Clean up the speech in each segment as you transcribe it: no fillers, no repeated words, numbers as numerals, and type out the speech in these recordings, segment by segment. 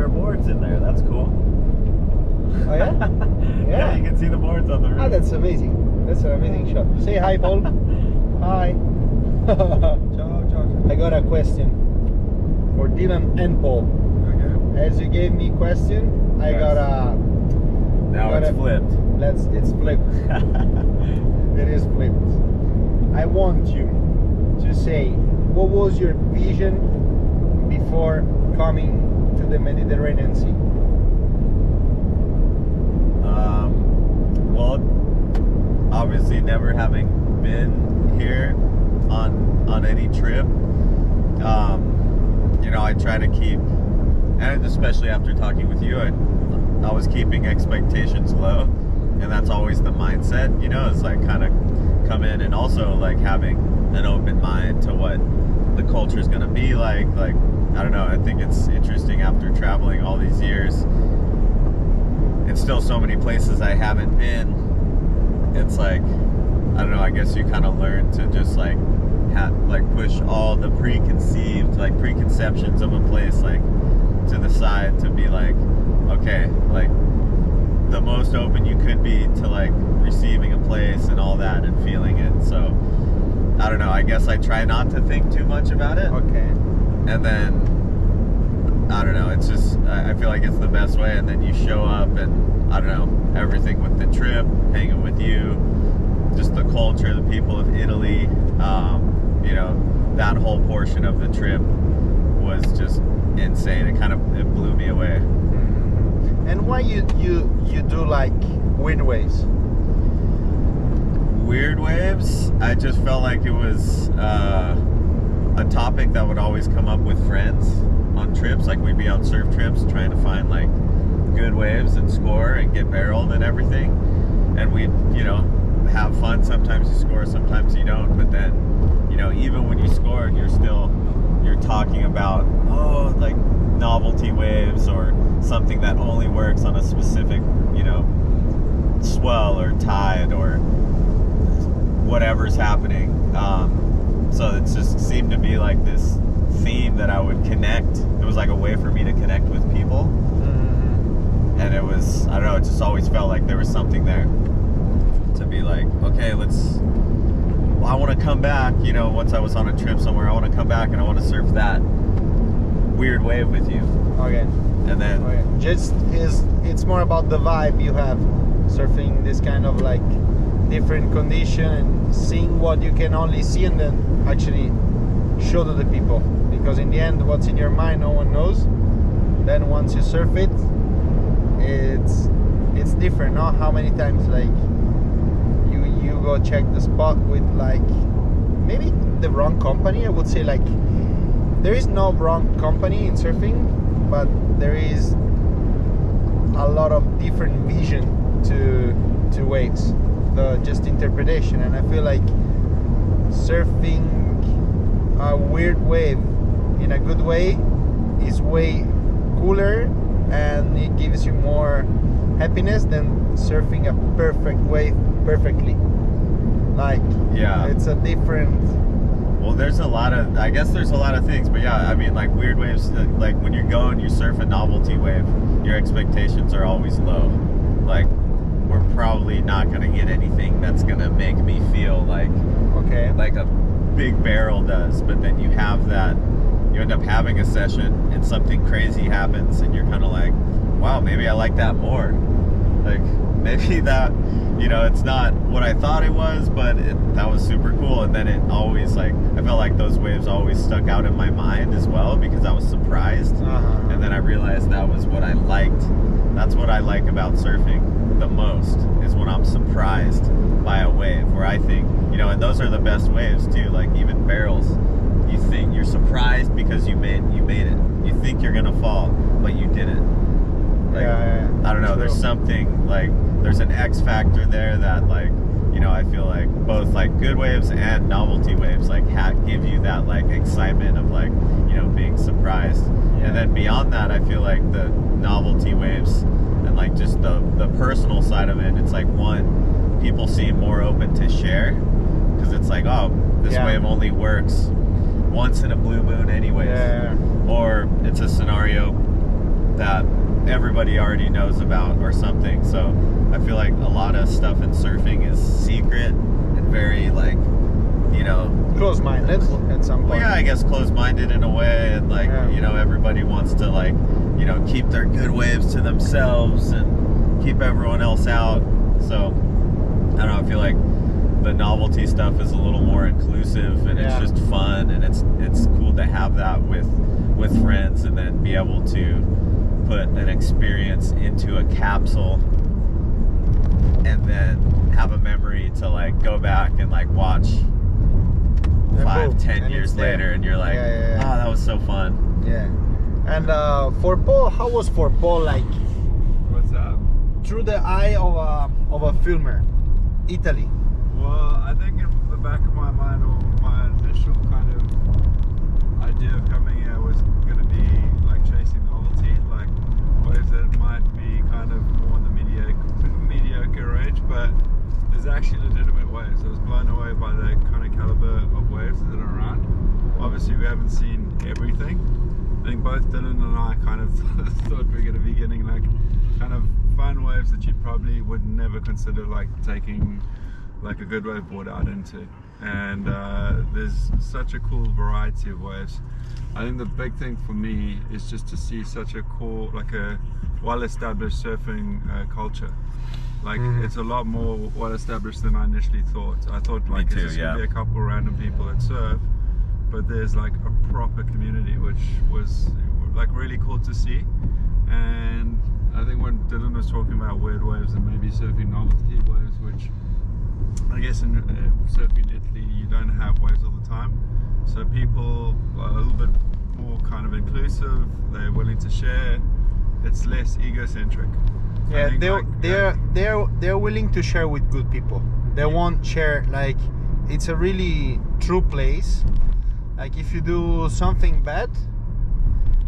there are boards in there. That's cool. Oh yeah? Yeah, you can see the boards on the roof. Ah, that's amazing. That's an amazing shot. Say hi, Paul. Hi. Ciao, ciao. I got a question for Dylan and Paul. Okay. As you gave me question, I Yes. got a. Now got it's a- flipped. It's flipped. It is flipped. I want you to say what was your vision before coming to the Mediterranean Sea? Well, obviously never having been here on any trip, I try to keep, and especially after talking with you, I was keeping expectations low, and that's always the mindset, is like kind of come in and also like having an open mind to what the culture is going to be like. Like, I don't know, I think it's interesting after traveling all these years and still so many places I haven't been. It's like, I don't know, I guess you kind of learn to just like push all the preconceptions of a place like to the side, to be like, okay, like the most open you could be to like receiving a place and all that and feeling it. So I don't know, I guess I try not to think too much about it. Okay. And then I don't know, it's just, I feel like it's the best way. And then you show up and I don't know, everything with the trip, hanging with you, just the culture, the people of Italy, that whole portion of the trip was just insane. It blew me away. And why you do like weird waves? Weird waves, I just felt like it was a topic that would always come up with friends on trips. Like we'd be on surf trips trying to find like good waves and score and get barreled and everything, and we'd have fun. Sometimes you score, sometimes you don't, but then even when you scored, you're talking about like novelty waves or something that only works on a specific swell or tide or whatever's happening. So it just seemed to be like this theme that I would connect. It was like a way for me to connect with people. And it was, I don't know, it just always felt like there was something there to be like, okay, I want to come back, once I was on a trip somewhere, I want to come back and I want to surf that weird wave with you. Okay. And then it's more about the vibe you have surfing this kind of like different condition and seeing what you can only see and then actually show to the people, because in the end what's in your mind no one knows. Then once you surf it, it's different, no? How many times like you go check the spot with like maybe the wrong company. I would say like there is no wrong company in surfing, but there is a lot of different vision to waves, the just interpretation. And I feel like surfing a weird wave in a good way is way cooler, and it gives you more happiness than surfing a perfect wave perfectly. Like, yeah, it's a different. Well, there's a lot of things, but yeah, I mean, like weird waves, like when you surf a novelty wave, your expectations are always low. Like, we're probably not gonna get anything that's gonna make me feel like a big barrel does. But then you end up having a session and something crazy happens and you're kind of like, wow, maybe I like that more. Like maybe that, it's not what I thought it was, but that was super cool. And then it always I felt like those waves always stuck out in my mind as well, because I was surprised. And then I realized that was what I liked. That's what I like about surfing the most, is when I'm surprised by a wave, where I think, and those are the best waves too, like even barrels. You think you're surprised because you made it. You think you're gonna fall, but you didn't. Like, I don't know, there's something like, there's an X factor there that like, I feel like both like good waves and novelty waves like give you that like excitement of like, being surprised. And then beyond that, I feel like the novelty waves and like just the personal side of it, it's like, one, people seem more open to share, because it's like, oh, this wave only works once in a blue moon anyways. Or it's a scenario that everybody already knows about or something. So I feel like a lot of stuff in surfing is secret and very like, you know, close-minded at some point. well, yeah, I guess closed-minded in a way, and like, Yeah. you know, everybody wants to like, you know, keep their good waves to themselves and keep everyone else out. So I don't know, I feel like the novelty stuff is a little more inclusive, and Yeah. it's just fun, and it's cool to have that with friends, and then be able to put an experience into a capsule and then have a memory to like go back and like watch And 5-10 boom, and years it's there. later, and you're like, Yeah. oh, that was so fun. Yeah. And for Paul, how was for Paul like What's that? through the eye of a filmer, Italy? Well, I think in the back of my mind, or my initial kind of idea of coming here was going to be like chasing novelty, like waves that might be kind of more in the mediocre range, but there's actually legitimate waves. I was blown away by the kind of caliber of waves that are around. Obviously, we haven't seen everything. I think both Dylan and I kind of thought we were going to be getting like kind of fun waves that you probably would never consider like taking like a good wave board out into. And there's such a cool variety of waves. I think the big thing for me is just to see such a cool, like a well-established surfing culture. Like it's a lot more well-established than I initially thought. I thought like Me too, it's just gonna yeah. be a couple random people that surf, but there's like a proper community, which was like really cool to see. And I think when Dylan was talking about weird waves and maybe surfing novelty waves, which I guess in surfing Italy you don't have waves all the time, so people are a little bit more kind of inclusive, they're willing to share, it's less egocentric. I Yeah, think, they're willing to share with good people. They won't share like it's a really true place. Like if you do something bad,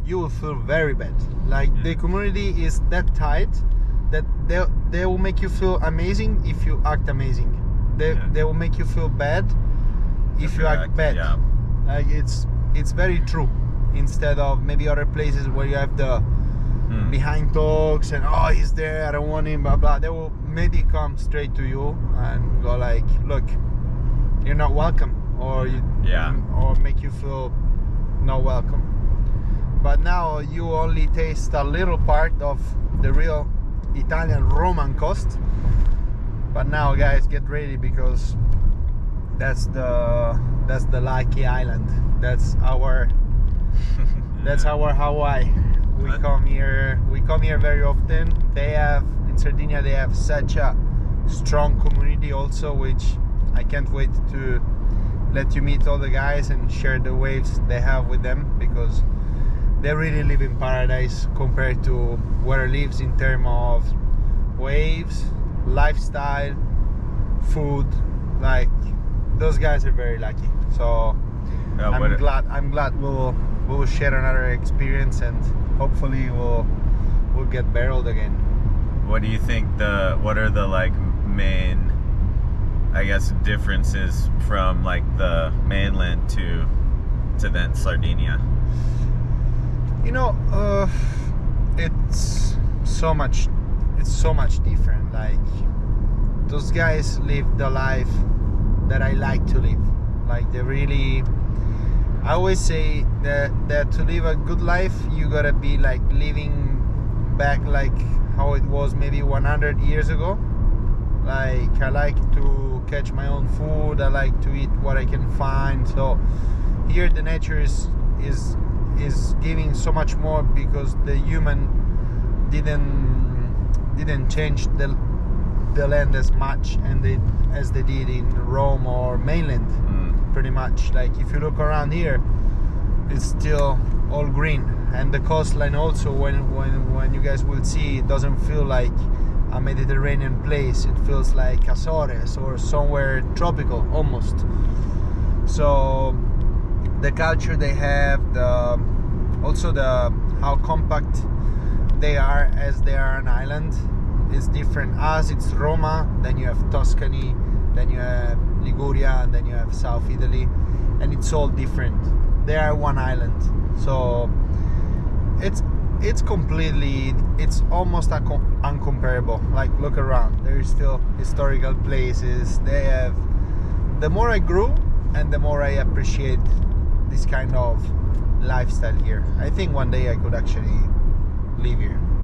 you will feel very bad. Like the community is that tight that they will make you feel amazing if you act amazing. They will make you feel bad if you act bad. Yeah. Like it's very true. Instead of maybe other places where you have the behind talks and oh he's there, I don't want him, blah blah. They will maybe come straight to you and go like, look, you're not welcome, or or make you feel not welcome. But now you only taste a little part of the real Italian Roman coast. But now guys, get ready, because that's the lucky island. That's our Hawaii. We come here very often. They have in Sardinia, they have such a strong community also, which I can't wait to let you meet all the guys and share the waves they have with them, because they really live in paradise compared to where I lives in terms of waves, lifestyle, food. Like those guys are very lucky. So I'm glad we'll share another experience, and hopefully we'll get barreled again. What do you think what are the like main, I guess, differences from like the mainland to then Sardinia? You know, it's so much different. Like those guys live the life that I like to live. Like they really, I always say that to live a good life you gotta be like living back like how it was maybe 100 years ago. Like I like to catch my own food, I like to eat what I can find. So here the nature is giving so much more, because the human didn't change the land as much as they did in Rome or mainland. Pretty much. Like if you look around here, it's still all green, and the coastline also, when you guys will see, it doesn't feel like a Mediterranean place. It feels like Azores or somewhere tropical almost. So the culture they have, also how compact they are, as they are an island, is different. As it's Roma, then you have Tuscany, then you have Liguria, and then you have South Italy, and it's all different. They are one island, so it's completely, it's almost uncomparable. Like, look around, there's still historical places. They have, the more I grew and the more I appreciate this kind of lifestyle here. I think one day I could actually live here.